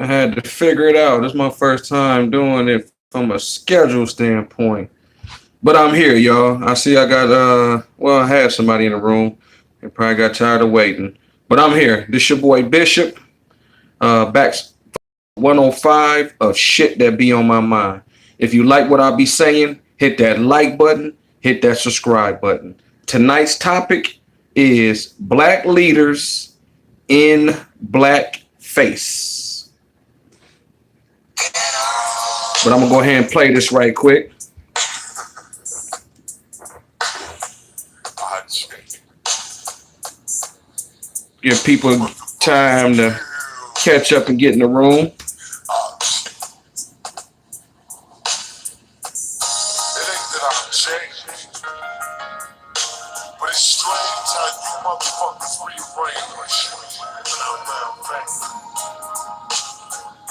I had to figure it out. This is my first time doing it from a schedule standpoint. But I'm here, y'all. I see I got I had somebody in the room and probably got tired of waiting. But I'm here. This your boy Bishop. Back 105 of shit that be on my mind. If you like what I be saying, hit that like button, hit that subscribe button. Tonight's topic is black leaders in black face. But I'm gonna go ahead and play this right quick. Give people time to catch up and get in the room.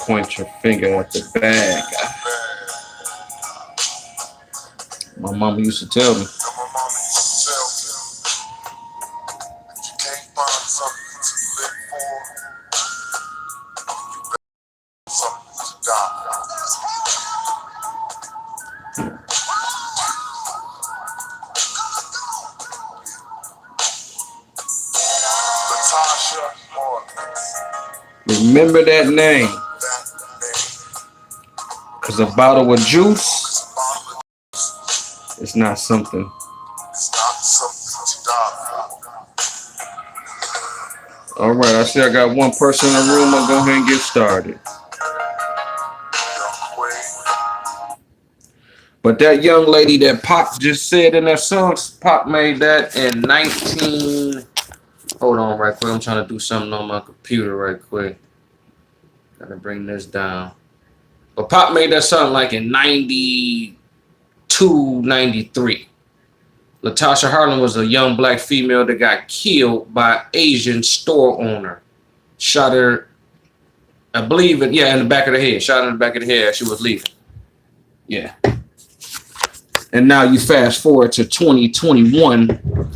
Point your finger at the bag. My mama used to tell me. Remember that name. Because a bottle of juice is not something. All right, I see I got one person in the room. I'll go ahead and get started. But that young lady that Pop just said in that song, Pop made that in 19... Hold on right quick. I'm trying to do something on my computer right quick. Gotta bring this down. But Pop made that song like in 92, 93. Latasha Harlem was a young black female that got killed by Asian store owner. Shot her, I believe it, in the back of the head. Shot her in the back of the head as she was leaving. Yeah. And now you fast forward to 2021.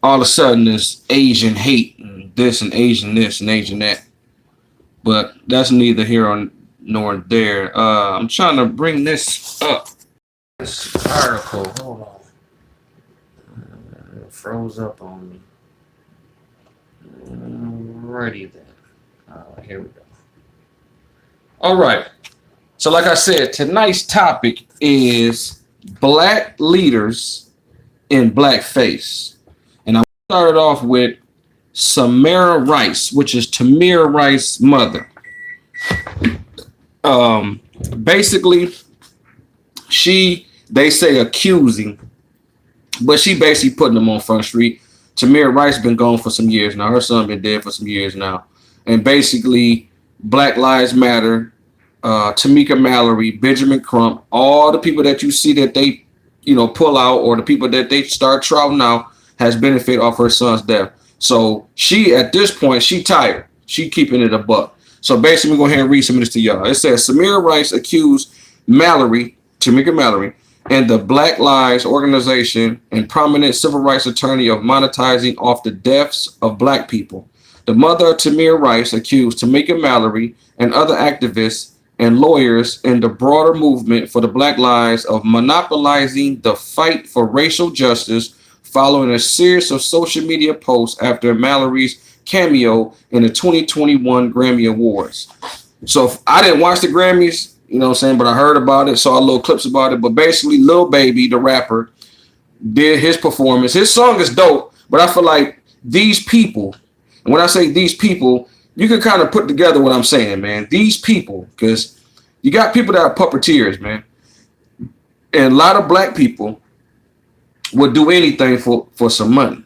All of a sudden there's Asian hate and this and Asian this and Asian that. But that's neither here nor there. I'm trying to bring this up. This article, hold on. It froze up on me. Alrighty then. Here we go. All right. So like I said, tonight's topic is black leaders in blackface. And I started off with Samara Rice, which is Tamir Rice's mother. Basically, they say accusing, but she basically putting them on Front Street. Tamir Rice been gone for some years now. Her son been dead for some years now. And basically, Black Lives Matter, Tamika Mallory, Benjamin Crump, all the people that you see that they, pull out, or the people that they start trouting out, has benefit off her son's death. So she, at this point, she tired. She keeping it a buck. So basically, we're going to go ahead and read some of this to y'all. It says, Samira Rice accused Mallory, Tamika Mallory, and the Black Lives Organization and prominent civil rights attorney of monetizing off the deaths of black people. The mother of Tamir Rice accused Tamika Mallory and other activists and lawyers in the broader movement for the Black Lives of monopolizing the fight for racial justice following a series of social media posts after Mallory's cameo in the 2021 Grammy Awards. So I didn't watch the Grammys, but I heard about it, saw little clips about it. But basically, Lil Baby, the rapper, did his performance. His song is dope, but I feel like these people, and when I say these people, you can kind of put together what I'm saying, man. These people, because you got people that are puppeteers, man. And a lot of black people would do anything for some money.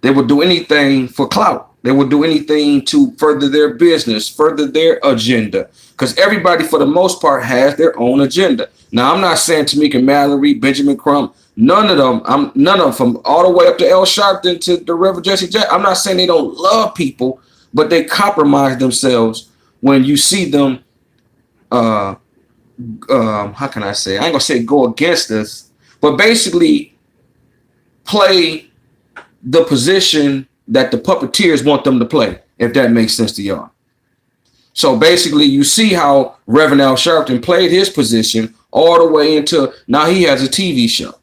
They would do anything for clout. They would do anything to further their business, further their agenda. Because everybody, for the most part, has their own agenda. Now, I'm not saying Tamika Mallory, Benjamin Crump, none of them from all the way up to L Sharpton to the Reverend Jesse Jackson. I'm not saying they don't love people, but they compromise themselves when you see them. How can I say? I ain't gonna say go against us, but basically play the position that the puppeteers want them to play, if that makes sense to y'all. So basically, you see how Reverend Al Sharpton played his position all the way into now he has a TV show.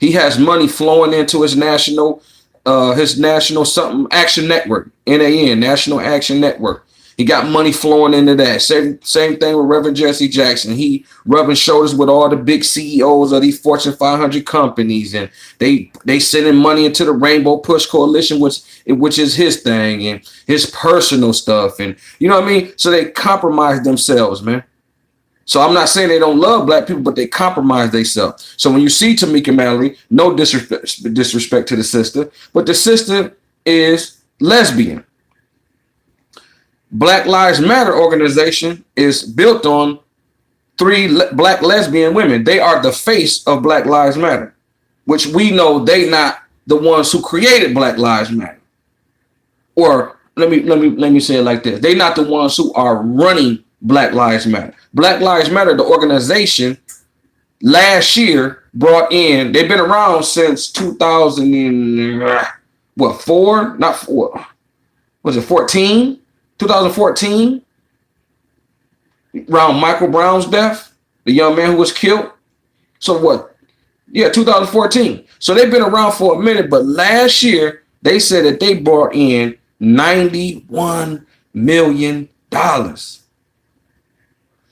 He has money flowing into his national something action network, NAN, National Action Network. He got money flowing into that. Same thing with Reverend Jesse Jackson. He rubbing shoulders with all the big CEOs of these Fortune 500 companies, and they sending money into the Rainbow Push Coalition, which is his thing and his personal stuff, and you know what I mean. So they compromise themselves, man. So I'm not saying they don't love black people, but they compromise themselves. So when you see Tamika Mallory, no disrespect to the sister, but the sister is lesbian. Black Lives Matter organization is built on 3 black lesbian women. They are the face of Black Lives Matter, which we know they not the ones who created Black Lives Matter. Or let me say it like this: they not the ones who are running Black Lives Matter. Black Lives Matter, the organization, last year brought in. They've been around since 2004? Not 4. Was it 14? 2014, around Michael Brown's death, the young man who was killed. So what? Yeah, 2014. So they've been around for a minute, but last year they said that they brought in $91 million.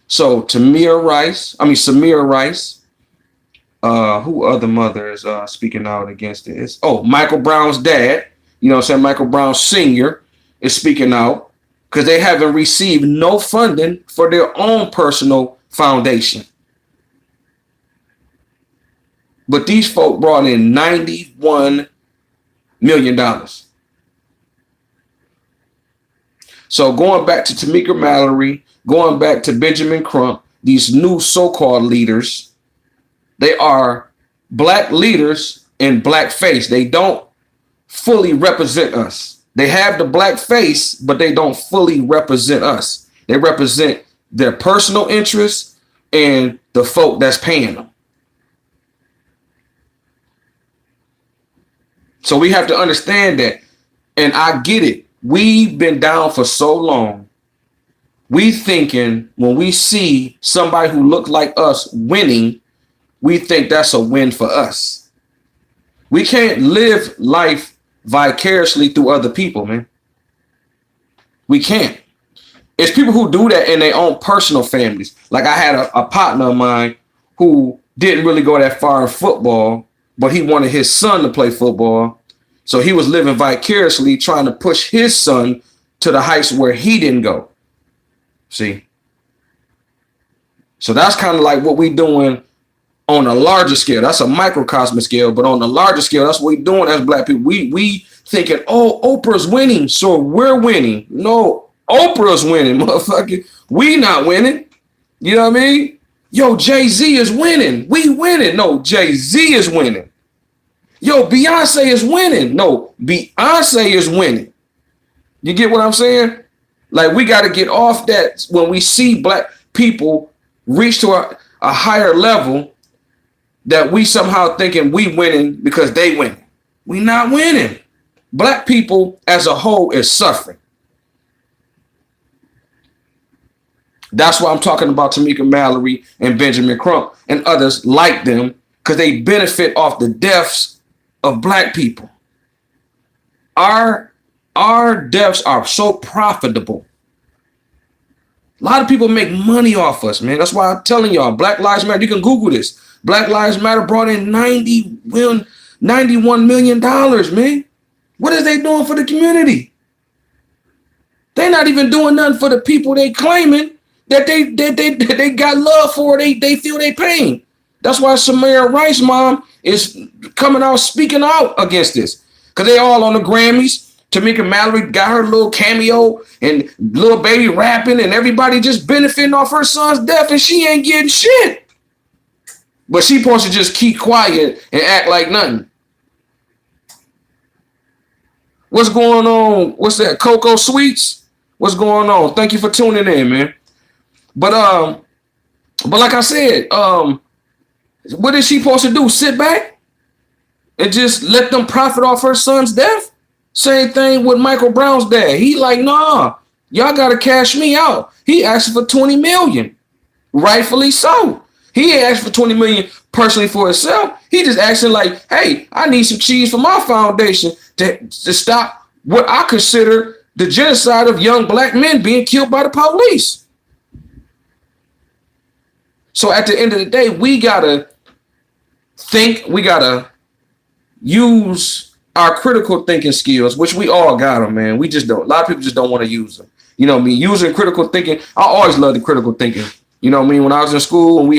So Samira Rice, who other mother is speaking out against this? Oh, Michael Brown's dad, you know what I'm saying? Michael Brown Sr. is speaking out, because they haven't received no funding for their own personal foundation. But these folk brought in $91 million. So going back to Tamika Mallory, going back to Benjamin Crump, these new so-called leaders, they are black leaders in blackface. They don't fully represent us. They have the black face, but they don't fully represent us. They represent their personal interests and the folk that's paying them. So we have to understand that. And I get it. We've been down for so long. We thinking when we see somebody who look like us winning, we think that's a win for us. We can't live life vicariously through other people, man. We can't. It's people who do that in their own personal families. Like I had a partner of mine who didn't really go that far in football, but he wanted his son to play football. So he was living vicariously trying to push his son to the heights where he didn't go. See? So that's kind of like what we doing on a larger scale. That's a microcosmic scale, but on the larger scale, that's what we're doing as black people. We thinking, oh, Oprah's winning, so we're winning. No, Oprah's winning, motherfucker. We not winning. You know what I mean? Yo, Jay-Z is winning. We winning. No, Jay-Z is winning. Yo, Beyonce is winning. No, Beyonce is winning. You get what I'm saying? Like, we got to get off that when we see black people reach to a higher level, that we somehow thinking we winning because they winning. We not winning. Black people as a whole is suffering. That's why I'm talking about Tamika Mallory and Benjamin Crump and others like them, because they benefit off the deaths of black people. Our deaths are so profitable. A lot of people make money off us, man. That's why I'm telling y'all, Black Lives Matter. You can Google this. Black Lives Matter brought in $91 million, man. What is they doing for the community? They're not even doing nothing for the people they claiming that they got love for. They feel they pain. That's why Samira Rice mom is coming out speaking out against this, because they all on the Grammys. Tamika Mallory got her little cameo and little baby rapping, and everybody just benefiting off her son's death, and she ain't getting shit. But she supposed to just keep quiet and act like nothing. What's going on? What's that? Cocoa Sweets? What's going on? Thank you for tuning in, man. But like I said, what is she supposed to do? Sit back and just let them profit off her son's death? Same thing with Michael Brown's dad. He like, nah, Y'all gotta cash me out. He asked for 20 million. Rightfully so. He ain't asked for 20 million personally for himself. He just asking like, hey, I need some cheese for my foundation to stop what I consider the genocide of young black men being killed by the police. So at the end of the day, we gotta think, we gotta use our critical thinking skills, which we all got them, man. We just don't. A lot of people just don't want to use them. You know what I mean? Using critical thinking. I always loved the critical thinking. You know what I mean? When I was in school and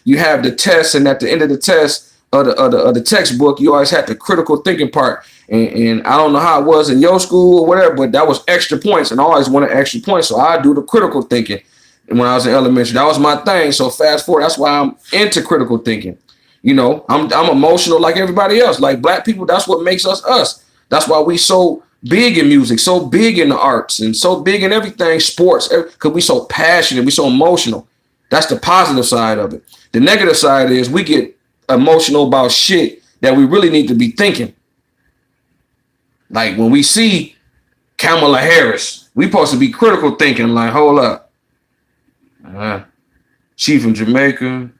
you have the test, and at the end of the test of the textbook, you always had the critical thinking part. And I don't know how it was in your school or whatever, but that was extra points, and I always wanted extra points. So I do the critical thinking. And when I was in elementary, that was my thing. So fast forward, that's why I'm into critical thinking. You know, I'm emotional like everybody else. Like black people, that's what makes us us. That's why we so big in music, so big in the arts, and so big in everything, sports, because we so passionate, we so emotional. That's the positive side of it. The negative side is we get emotional about shit that we really need to be thinking. Like when we see Kamala Harris, we supposed to be critical thinking, like, hold up. She from Jamaica.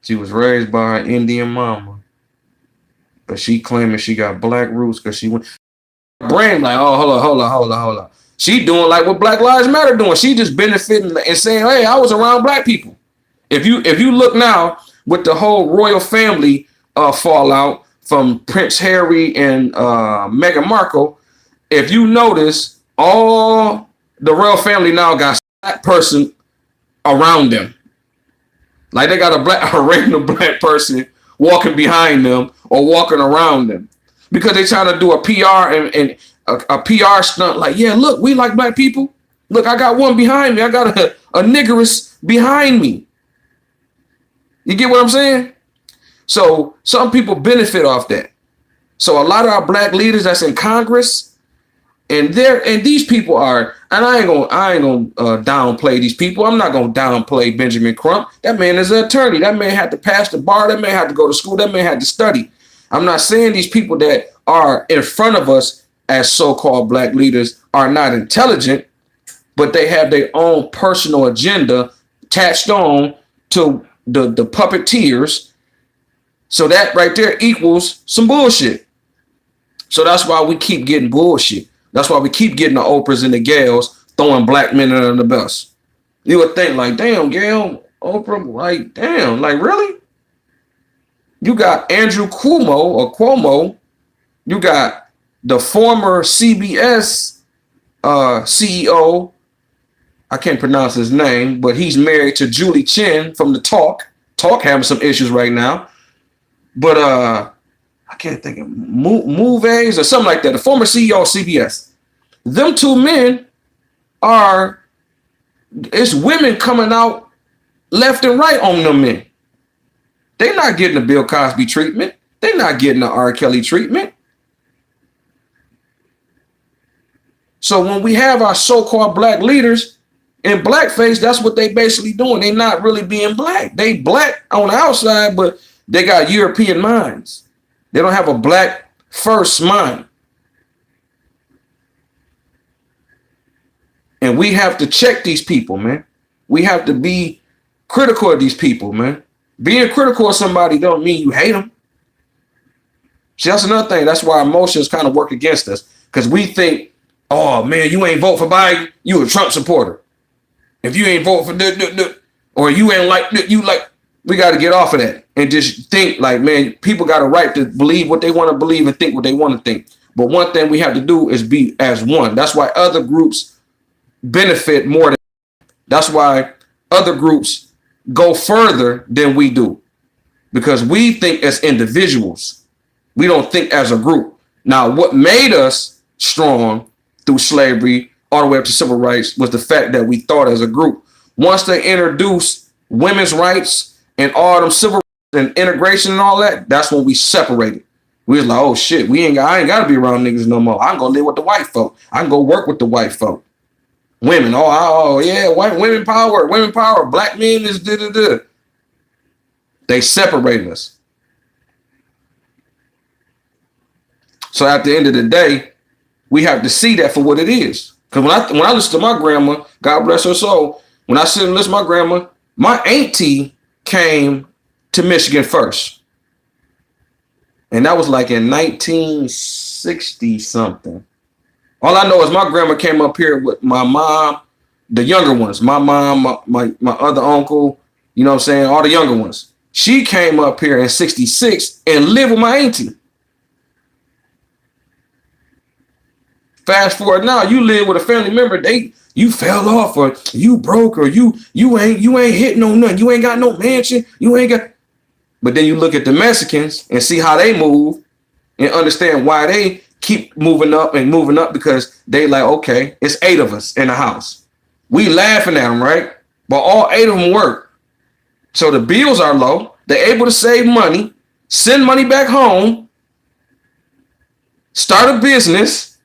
She was raised by an Indian mama, but she claiming she got black roots because she went. Brain like, oh, hold on. She doing like what Black Lives Matter doing. She just benefiting and saying, hey, I was around black people. If you look now with the whole royal family fallout from Prince Harry and Meghan Markle, if you notice, all the royal family now got a black person around them. Like they got a random black person walking behind them or walking around them because they trying to do a PR and a PR stunt. Like, yeah, look, we like black people. Look, I got one behind me. I got a niggerist behind me. You get what I'm saying? So some people benefit off that. So a lot of our black leaders that's in Congress, and these people are, and I ain't gonna downplay these people. I'm not gonna downplay Benjamin Crump. That man is an attorney. That man had to pass the bar. That man had to go to school. That man had to study. I'm not saying these people that are in front of us as so-called black leaders are not intelligent, but they have their own personal agenda attached on to the puppeteers. So that right there equals some bullshit. So that's why we keep getting bullshit. That's why we keep getting the Oprahs and the Gales throwing black men under the bus. You would think like, damn, Gayle, Oprah, like, damn, like really? You got Andrew Cuomo. You got the former CBS CEO. I can't pronounce his name, but he's married to Julie Chen from the Talk. Talk having some issues right now. But I can't think of movies or something like that. The former CEO of CBS. Them two men it's women coming out left and right on them men. They're not getting the Bill Cosby treatment. They're not getting the R. Kelly treatment. So when we have our so-called black leaders in blackface, that's what they basically doing. They're not really being black. They black on the outside, but they got European minds. They don't have a black first mind. And we have to check these people, man. We have to be critical of these people, man. Being critical of somebody don't mean you hate them. See, that's another thing. That's why emotions kind of work against us. Because we think, oh, man, you ain't vote for Biden, you a Trump supporter. If you ain't vote for or you ain't like, we got to get off of that and just think like, man, people got a right to believe what they want to believe and think what they want to think. But one thing we have to do is be as one. That's why other groups benefit more than. That's why other groups go further than we do, because we think as individuals. We don't think as a group. Now, what made us strong through slavery all the way up to civil rights was the fact that we thought as a group. Once they introduced women's rights and all them civil rights and integration and all that, that's when we separated. We was like, oh shit, I ain't gotta be around niggas no more. I can go live with the white folk. I can go work with the white folk. Women, oh yeah, white women power, black men is da. They separated us. So at the end of the day, we have to see that for what it is. Because when I listen to my grandma, God bless her soul, when I sit and listen to my grandma, my auntie came to Michigan first. And that was like in 1960 something. All I know is my grandma came up here with my mom, the younger ones, my mom, my other uncle, you know what I'm saying, all the younger ones. She came up here in 66 and lived with my auntie. Fast forward now, you live with a family member, you fell off or you broke or you ain't hitting on nothing. You ain't got no mansion. You ain't got. But then you look at the Mexicans and see how they move and understand why they keep moving up because they like, okay, it's 8 of us in the house. We laughing at them, right? But all 8 of them work. So the bills are low. They're able to save money, send money back home, start a business.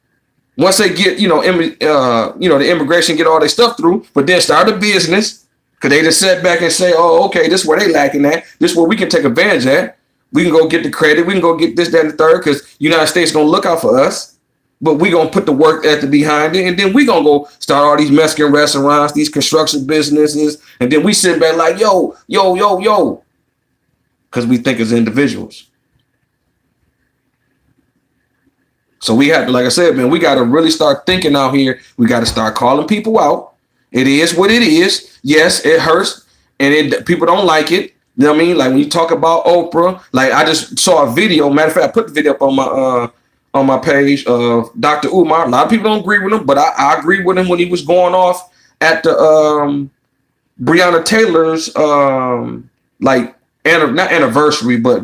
Once they get, the immigration get all their stuff through, but then start a business because they just sit back and say, oh, okay, this is where they lacking at. This is where we can take advantage at. We can go get the credit. We can go get this, that, and the third because United States is going to look out for us. But we going to put the work ethic behind it. And then we going to go start all these Mexican restaurants, these construction businesses. And then we sit back like, yo. Because we think as individuals. So we have to, like I said, man, we got to really start thinking out here. We got to start calling people out. It is what it is. Yes, it hurts. And people don't like it. You know what I mean? Like when you talk about Oprah, like I just saw a video. Matter of fact, I put the video up on my page of Dr. Umar. A lot of people don't agree with him, but I agree with him when he was going off at the Breonna Taylor's not anniversary, but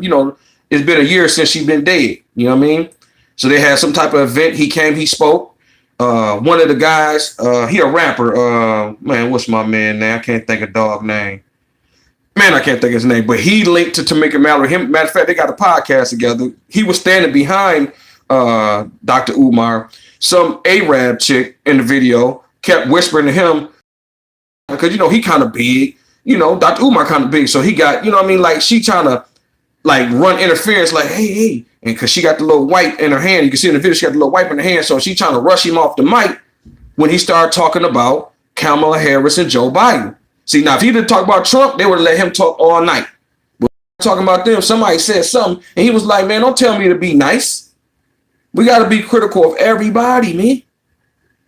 it's been a year since she's been dead. You know what I mean? So they had some type of event. He came, he spoke. One of the guys, he a rapper. Man, what's my man name? I can't think of dog name. Man, I can't think of his name. But he linked to Tamika Mallory. Matter of fact, they got a podcast together. He was standing behind Dr. Umar. Some Arab chick in the video kept whispering to him because, he kind of big. Dr. Umar kind of big. So he got, like she trying to like run interference like, hey. And because she got the little wipe in her hand, you can see in the video, she got the little wipe in her hand. So she trying to rush him off the mic when he started talking about Kamala Harris and Joe Biden. See, now if he didn't talk about Trump, they would have let him talk all night. But talking about them, somebody said something, and he was like, man, don't tell me to be nice. We got to be critical of everybody, man.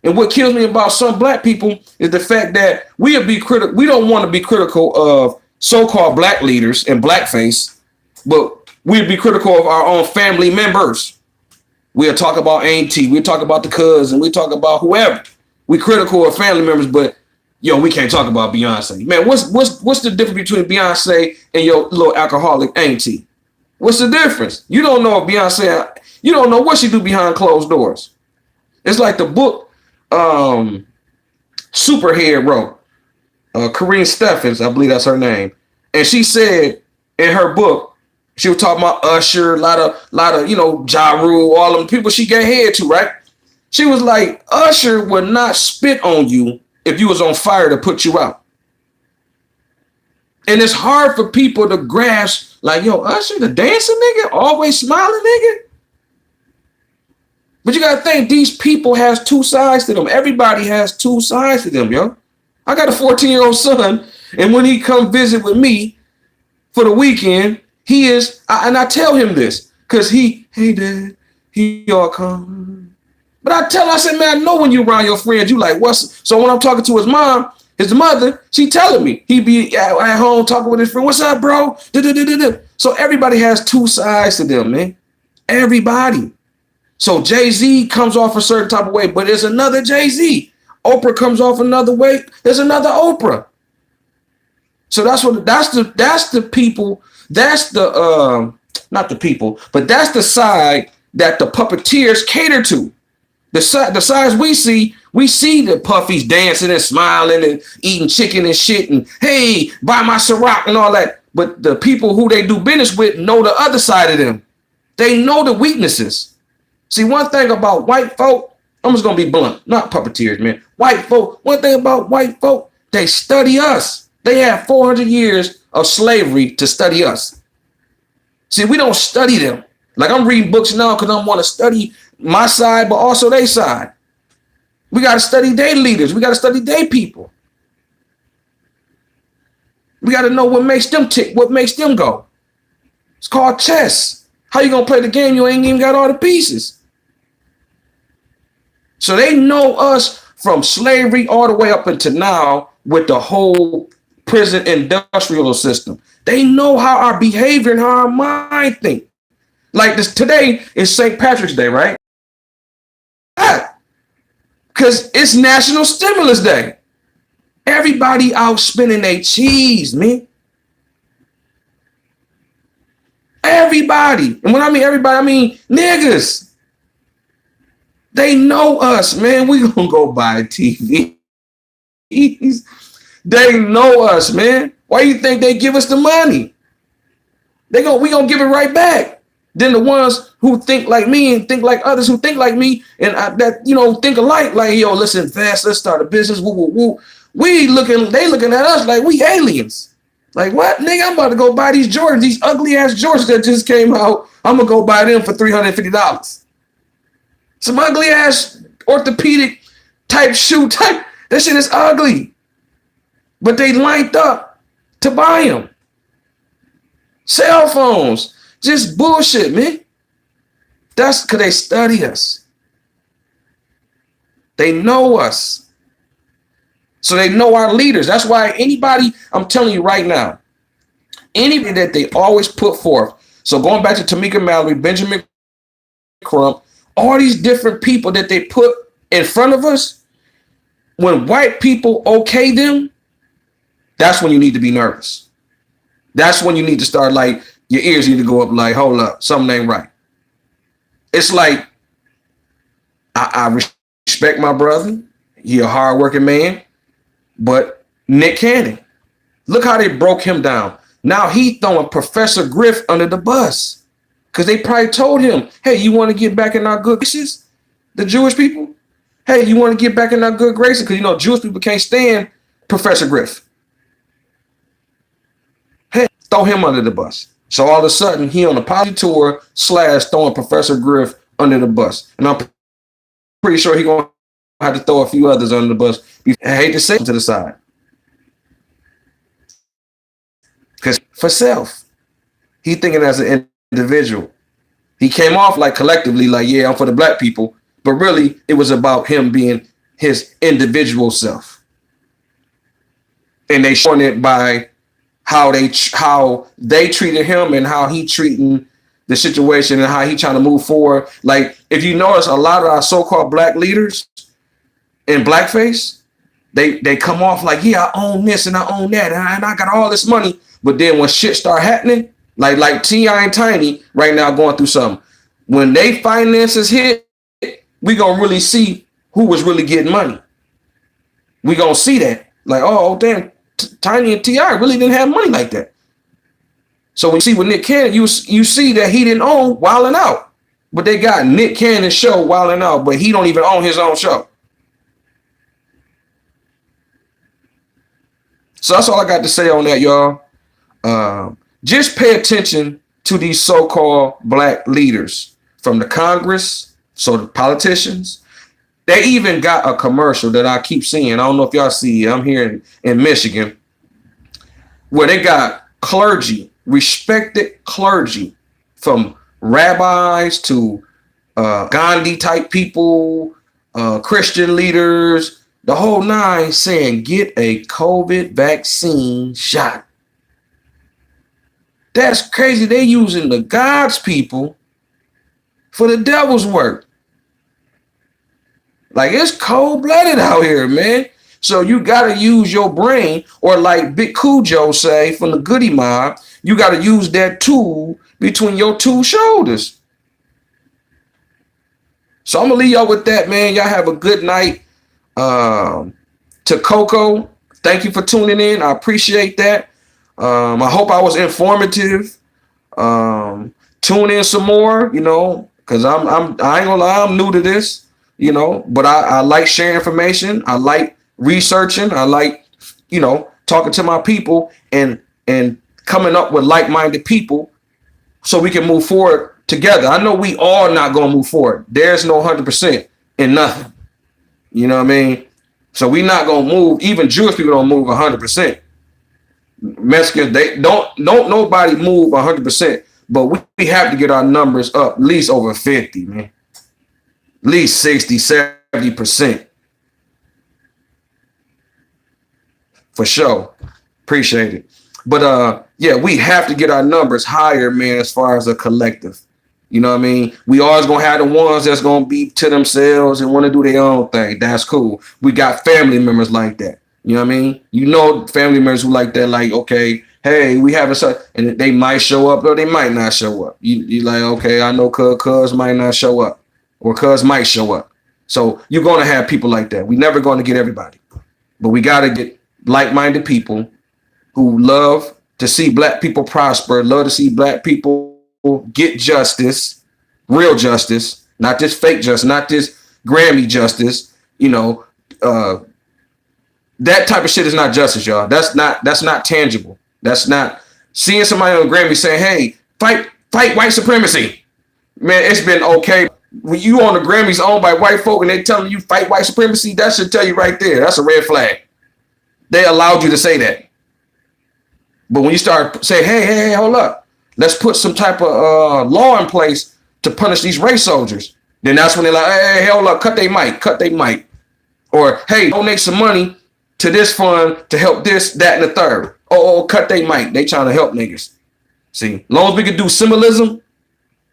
And what kills me about some black people is the fact that we'll be critical. We don't want to be critical of so-called black leaders and blackface, but we'd be critical of our own family members. We'll talk about auntie. We'll talk about the cousin. We'll talk about whoever. We critical of family members, but we can't talk about Beyonce. Man, what's the difference between Beyonce and your little alcoholic auntie? What's the difference? You don't know if Beyonce, you don't know what she do behind closed doors. It's like the book Superhero, Karine Steffens, I believe that's her name. And she said in her book, she was talking about Usher, a lot of Ja Rule, all them people she gave head to, right? She was like, Usher would not spit on you if you was on fire to put you out. And it's hard for people to grasp, like, Usher, the dancing nigga, always smiling nigga. But you got to think, these people has 2 sides to them. Everybody has 2 sides to them, yo. I got a 14-year-old son, and when he come visit with me for the weekend, he is, and I tell him this, because hey, Dad, he all come. But I said, man, I know when you around your friends, you like, what's, so when I'm talking to his mother, she telling me, he be at home talking with his friend, what's up, bro? So everybody has 2 sides to them, man. Everybody. So Jay-Z comes off a certain type of way, but there's another Jay-Z. Oprah comes off another way. There's another Oprah. So that's the people. That's the not the people, but that's the side that the puppeteers cater to. The sides we see the Puffies dancing and smiling and eating chicken and shit and hey, buy my Ciroc and all that. But the people who they do business with know the other side of them. They know the weaknesses. See, one thing about white folk, I'm just gonna be blunt, not puppeteers, man. White folk, one thing about white folk, they study us. They have 400 years of slavery to study us. See, we don't study them. Like I'm reading books now because I want to study my side, but also their side. We got to study their leaders. We got to study their people. We got to know what makes them tick, what makes them go. It's called chess. How you going to play the game? You ain't even got all the pieces. So they know us from slavery all the way up until now with the whole prison industrial system. They know how our behavior and how our mind think. Like this today is St. Patrick's Day, right? Because it's National Stimulus Day. Everybody out spending their cheese, man. Everybody. And when I mean everybody, I mean niggas. They know us, man. We gonna go buy TVs. They know us, man. Why do you think they give us the money? We gonna give it right back. Then the ones who think like me and think like others who think like me and think alike, like, yo, listen, fast, let's start a business. Woo, woo, woo. They looking at us like we aliens. Like, what, nigga? I'm about to go buy these Jordans, these ugly ass Jordans that just came out. I'm gonna go buy them for $350. Some ugly ass orthopedic type shoe type. That shit is ugly. But they lined up to buy them. Cell phones. Just bullshit, man. That's because they study us. They know us. So they know our leaders. That's why anybody, I'm telling you right now, anybody that they always put forth. So going back to Tamika Mallory, Benjamin Crump, all these different people that they put in front of us, when white people okay them, that's when you need to be nervous. That's when you need to start, like, your ears need to go up like, hold up, something ain't right. It's like, I respect my brother. He a hardworking man. But Nick Cannon, look how they broke him down. Now he throwing Professor Griff under the bus because they probably told him, hey, you want to get back in our good graces? The Jewish people? Hey, you want to get back in our good graces? Because, Jewish people can't stand Professor Griff. Hey, throw him under the bus. So all of a sudden, he on a party tour / throwing Professor Griff under the bus. And I'm pretty sure he going to have to throw a few others under the bus. I hate to say to the side. Because for self, he thinking as an individual. He came off like collectively, like, yeah, I'm for the black people. But really, it was about him being his individual self. And they showing it by how they treated him and how he treating the situation and how he trying to move forward. Like, if you notice, a lot of our so-called black leaders in blackface, they come off like, yeah, I own this and I own that and I got all this money. But then when shit start happening, like T.I. and Tiny right now going through something, when they finances hit, we gonna really see who was really getting money. We gonna see that. Like, oh damn, Tiny and T.I. really didn't have money like that. So when you see with Nick Cannon, you see that he didn't own Wild 'N Out. But they got Nick Cannon's show Wild 'N Out, but he don't even own his own show. So that's all I got to say on that, y'all. Just pay attention to these so-called black leaders from the Congress, so the politicians. They even got a commercial that I keep seeing. I don't know if y'all see it. I'm here in Michigan, where they got clergy, respected clergy, from rabbis to Gandhi type people, Christian leaders, the whole nine, saying get a COVID vaccine shot. That's crazy. They using the God's people for the devil's work. Like, it's cold-blooded out here, man. So you got to use your brain, or like Big Cujo say from the Goody Mob, you got to use that tool between your two shoulders. So I'm going to leave y'all with that, man. Y'all have a good night. To Coco, thank you for tuning in. I appreciate that. I hope I was informative. Tune in some more, because I ain't gonna lie, I'm new to this, but I like sharing information. I like researching. I like, talking to my people and coming up with like-minded people so we can move forward together. I know we all not gonna move forward. There's no 100% in nothing. You know what I mean? So we not gonna move. Even Jewish people don't move 100%. Mexicans, they don't nobody move 100%. But we have to get our numbers up at least over 50, man. At least 60, 70%. For sure. Appreciate it. But yeah, we have to get our numbers higher, man, as far as a collective. You know what I mean? We always gonna have the ones that's gonna be to themselves and want to do their own thing. That's cool. We got family members like that. You know what I mean? You know, family members who like that, like, okay, hey, we have a, and they might show up or they might not show up. You like, okay, I know cuz might not show up or cuz might show up. So you're gonna have people like that. We never gonna get everybody, but we gotta get like-minded people who love to see black people prosper, love to see black people get justice, real justice, not this fake justice, not this Grammy justice. You know, that type of shit is not justice, y'all. That's not tangible. That's not seeing somebody on Grammy saying, "Hey, fight white supremacy." Man, it's been okay. When you on the Grammys owned by white folk and they telling you fight white supremacy, that should tell you right there. That's a red flag. They allowed you to say that. But when you start saying, hey, hold up, let's put some type of law in place to punish these race soldiers, then that's when they're like, hey, hold up, cut they mic. Or, hey, donate some money to this fund to help this, that, and the third. Oh, cut they mic. They trying to help niggas. See, as long as we can do symbolism,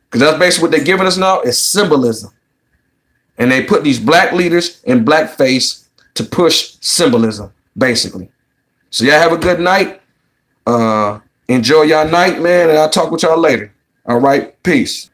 because that's basically what they're giving us now, is symbolism. And they put these black leaders in blackface to push symbolism, basically. So y'all have a good night. Enjoy y'all night, man, and I'll talk with y'all later. All right, peace.